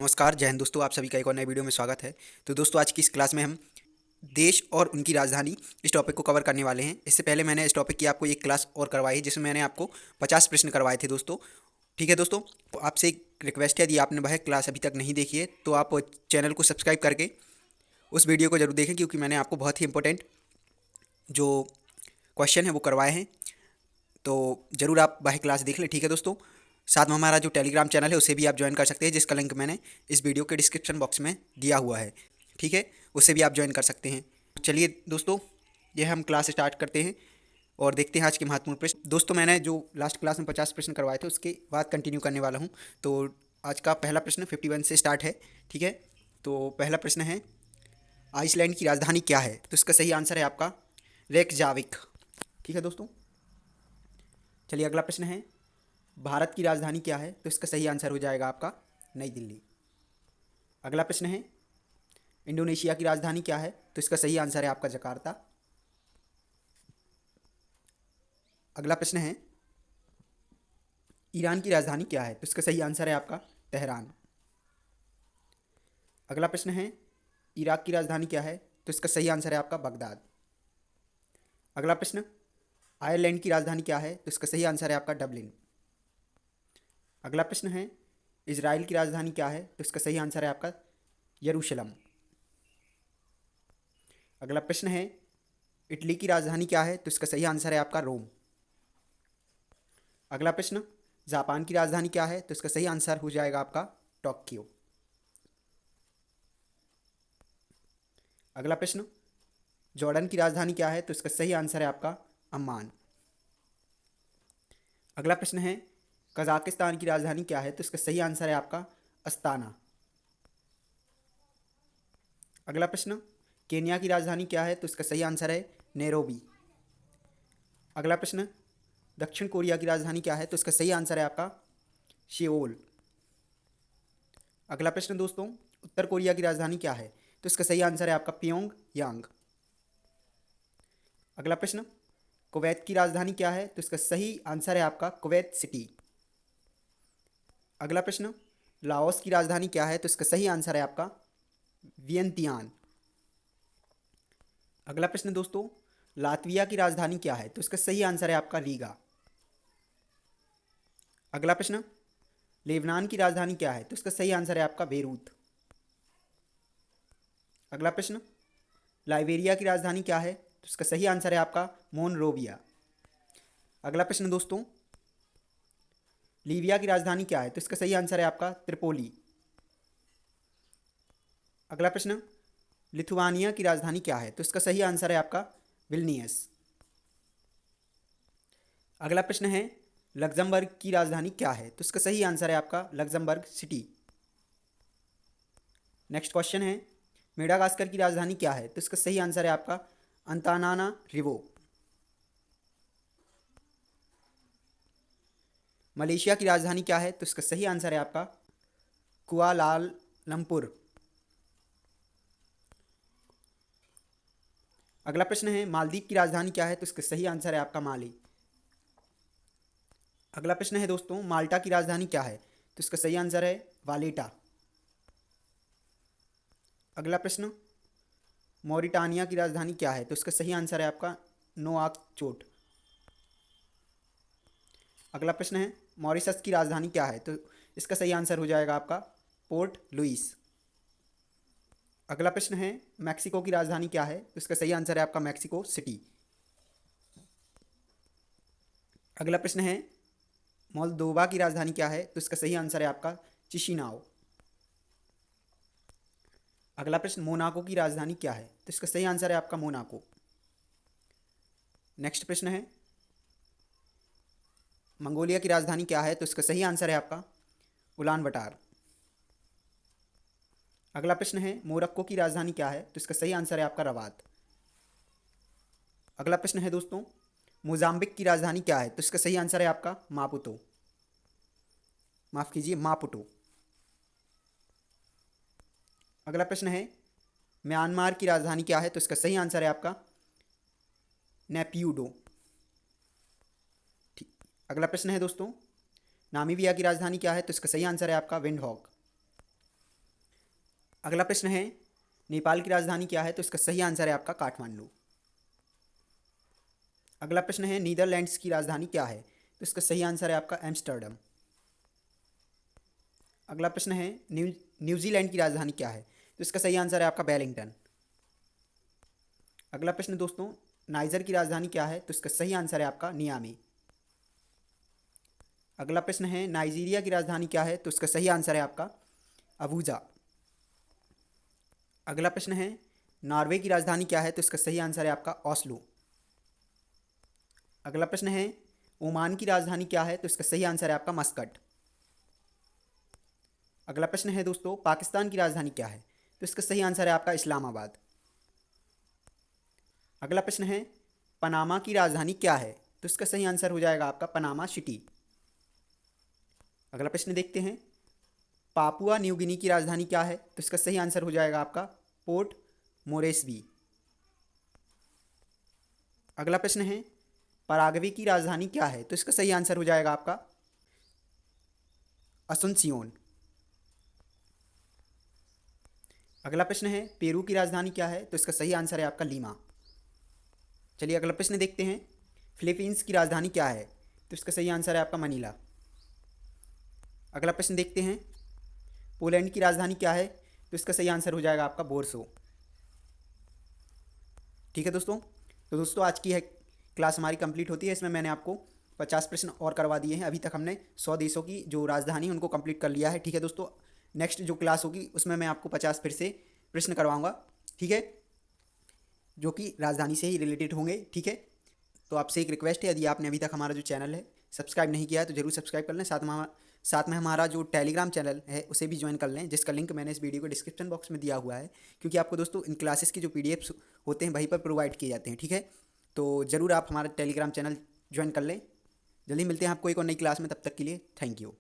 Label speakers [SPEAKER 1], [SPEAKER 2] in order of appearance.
[SPEAKER 1] नमस्कार, जय हिंद दोस्तों। आप सभी का एक और नए वीडियो में स्वागत है। तो दोस्तों, आज की इस क्लास में हम देश और उनकी राजधानी इस टॉपिक को कवर करने वाले हैं। इससे पहले मैंने इस टॉपिक की आपको एक क्लास और करवाई है, जिसमें मैंने आपको 50 प्रश्न करवाए थे दोस्तों। ठीक है दोस्तों, तो आपसे एक रिक्वेस्ट है, यदि आपने वह क्लास अभी तक नहीं देखी है तो आप चैनल को सब्सक्राइब करके उस वीडियो को जरूर देखें, क्योंकि मैंने आपको बहुत ही इंपॉर्टेंट जो क्वेश्चन है वो करवाए हैं। तो ज़रूर आप वह क्लास देख लें। ठीक है दोस्तों, साथ में हमारा जो टेलीग्राम चैनल है उसे भी आप ज्वाइन कर सकते हैं, जिसका लिंक मैंने इस वीडियो के डिस्क्रिप्शन बॉक्स में दिया हुआ है। ठीक है, उसे भी आप ज्वाइन कर सकते हैं। चलिए दोस्तों, ये हम क्लास स्टार्ट करते हैं और देखते हैं आज के महत्वपूर्ण प्रश्न। दोस्तों, मैंने जो लास्ट क्लास में 50 प्रश्न करवाए थे उसके बाद कंटिन्यू करने वाला हूँ। तो आज का पहला प्रश्न 51 से स्टार्ट है। ठीक है, तो पहला प्रश्न है, आइसलैंड की राजधानी क्या है? तो इसका सही आंसर है आपका रेकजाविक। ठीक है दोस्तों, चलिए अगला प्रश्न है, भारत की राजधानी क्या है? तो इसका सही आंसर हो जाएगा आपका नई दिल्ली। अगला प्रश्न है, इंडोनेशिया की राजधानी क्या है? तो इसका सही आंसर है आपका जकार्ता। अगला प्रश्न है, ईरान की राजधानी क्या है? तो इसका सही आंसर है आपका तेहरान। अगला प्रश्न है, इराक की राजधानी क्या है? तो इसका सही आंसर है आपका बगदाद। अगला प्रश्न, आयरलैंड की राजधानी क्या है? तो इसका सही आंसर है आपका डबलिन। अगला प्रश्न है, इजराइल की राजधानी क्या है? तो इसका सही आंसर है आपका यरूशलम। अगला प्रश्न है, इटली की राजधानी क्या है? तो इसका सही आंसर है आपका रोम। अगला प्रश्न, जापान की राजधानी क्या है? तो इसका सही आंसर हो जाएगा आपका टोक्यो। अगला प्रश्न, जॉर्डन की राजधानी क्या है? तो इसका सही आंसर है आपका अम्मान। अगला प्रश्न है, कजाकिस्तान की राजधानी क्या है? तो इसका सही आंसर है आपका अस्ताना। अगला प्रश्न, केन्या की राजधानी क्या है? तो इसका सही आंसर है नैरोबी। अगला प्रश्न, दक्षिण कोरिया की राजधानी क्या है? तो इसका सही आंसर है आपका सियोल। अगला प्रश्न दोस्तों, उत्तर कोरिया की राजधानी क्या है? तो इसका सही आंसर है आपका प्योंग यांग। अगला प्रश्न, कुवैत की राजधानी क्या है? तो इसका सही आंसर है आपका कुवैत सिटी। अगला प्रश्न, लाओस की राजधानी क्या है? तो इसका सही आंसर है आपका वियंतियान। अगला प्रश्न दोस्तों, लातविया की राजधानी क्या है? तो इसका सही आंसर है आपका रीगा। अगला प्रश्न, लेबनान की राजधानी क्या है? तो इसका सही आंसर है आपका बेरूत। अगला प्रश्न, लाइबेरिया की राजधानी क्या है? तो इसका सही आंसर है आपका मोनरोविया। अगला प्रश्न दोस्तों, लीबिया की राजधानी क्या है? तो इसका सही आंसर है आपका त्रिपोली। अगला प्रश्न, लिथुआनिया की राजधानी क्या है? तो इसका सही आंसर है आपका विल्नियस। अगला प्रश्न है, लग्जमबर्ग की राजधानी क्या है? तो इसका सही आंसर है आपका लग्जमबर्ग सिटी। नेक्स्ट क्वेश्चन है, मेडागास्कर की राजधानी क्या है? तो इसका सही आंसर है आपका अंतानाना रिवो। मलेशिया की राजधानी क्या है? तो इसका सही आंसर है आपका कुआलालंपुर। अगला प्रश्न है, मालदीव की राजधानी क्या है? तो इसका सही आंसर है आपका माली। अगला प्रश्न है दोस्तों, माल्टा की राजधानी क्या है? तो इसका सही आंसर है वालेटा। अगला प्रश्न, मॉरिटानिया की राजधानी क्या है? तो इसका सही आंसर है आपका नोआकचोट। अगला प्रश्न है, मॉरिशस की राजधानी क्या है? तो इसका सही आंसर हो जाएगा आपका पोर्ट लुइस। अगला प्रश्न है, मैक्सिको की राजधानी क्या है? तो इसका सही आंसर है आपका मैक्सिको सिटी। अगला प्रश्न है, मोल्दोवा की राजधानी क्या है? तो इसका सही आंसर है आपका चिशिनाओ। अगला प्रश्न, मोनाको की राजधानी क्या है? तो इसका सही आंसर है आपका मोनाको। नेक्स्ट प्रश्न है, मंगोलिया की राजधानी क्या है? तो इसका सही आंसर है आपका उलान बटार। अगला प्रश्न है, मोरक्को की राजधानी क्या है? तो इसका सही आंसर है आपका रवात। अगला प्रश्न है दोस्तों, मोजाम्बिक की राजधानी क्या है? तो इसका सही आंसर है आपका मापुतो। माफ कीजिए, मापुटो। अगला प्रश्न है, म्यांमार की राजधानी क्या है? तो इसका सही आंसर है आपका नेप्यूडो। ठीक। अगला प्रश्न है दोस्तों, नामीबिया की राजधानी क्या है? तो इसका सही आंसर है आपका विंडहॉक। अगला प्रश्न है नेपाल की राजधानी क्या है? तो इसका सही आंसर है आपका काठमांडू। अगला प्रश्न है नीदरलैंड्स की राजधानी क्या है? तो इसका सही आंसर है आपका एम्स्टर्डम। अगला प्रश्न है न्यूजीलैंड की राजधानी क्या है? तो इसका सही आंसर है आपका वेलिंगटन। अगला प्रश्न दोस्तों नाइजर की राजधानी क्या है? तो इसका सही आंसर है आपका नियामी। अगला प्रश्न है नाइजीरिया की राजधानी क्या है? तो इसका सही आंसर है आपका अबूजा। अगला प्रश्न है नॉर्वे की राजधानी क्या है? तो इसका सही आंसर है आपका ओस्लो। अगला प्रश्न है ओमान की राजधानी क्या है? तो इसका सही आंसर है आपका मस्कट। अगला प्रश्न है दोस्तों पाकिस्तान की राजधानी क्या है? तो इसका सही आंसर है आपका इस्लामाबाद। अगला प्रश्न है पनामा की राजधानी क्या है? तो इसका सही आंसर हो जाएगा आपका पनामा सिटी। अगला प्रश्न देखते हैं पापुआ न्यू गिनी की राजधानी क्या है? तो इसका सही आंसर हो जाएगा आपका पोर्ट मोरेस्बी। अगला प्रश्न है पराग्वे की राजधानी क्या है? तो इसका सही आंसर हो जाएगा आपका असुनसियोन। अगला प्रश्न है पेरू की राजधानी क्या है? तो इसका सही आंसर है आपका लीमा। चलिए अगला प्रश्न देखते हैं फिलीपींस की राजधानी क्या है? तो इसका सही आंसर है आपका मनीला। अगला प्रश्न देखते हैं पोलैंड की राजधानी क्या है? तो इसका सही आंसर हो जाएगा आपका वॉर्सो। ठीक है दोस्तों, तो दोस्तों आज की है क्लास हमारी कंप्लीट होती है। इसमें मैंने आपको 50 प्रश्न और करवा दिए हैं। अभी तक हमने 100 देशों की जो राजधानी है उनको कंप्लीट कर लिया है। ठीक है दोस्तों, नेक्स्ट जो क्लास होगी उसमें मैं आपको 50 फिर से प्रश्न करवाऊँगा। ठीक है, जो कि राजधानी से ही रिलेटेड होंगे। ठीक है, तो आपसे एक रिक्वेस्ट है, यदि आपने अभी तक हमारा जो चैनल है सब्सक्राइब नहीं किया है तो जरूर सब्सक्राइब कर लें। साथ में हमारा जो टेलीग्राम चैनल है उसे भी ज्वाइन कर लें, जिसका लिंक मैंने इस वीडियो को डिस्क्रिप्शन बॉक्स में दिया हुआ है। क्योंकि आपको दोस्तों इन क्लासेस की जो पीडीएफ्स होते हैं वहीं पर प्रोवाइड किए जाते हैं। ठीक है, तो ज़रूर आप हमारा टेलीग्राम चैनल ज्वाइन कर लें। जल्दी मिलते हैं आपको एक और नई क्लास में, तब तक के लिए थैंक यू।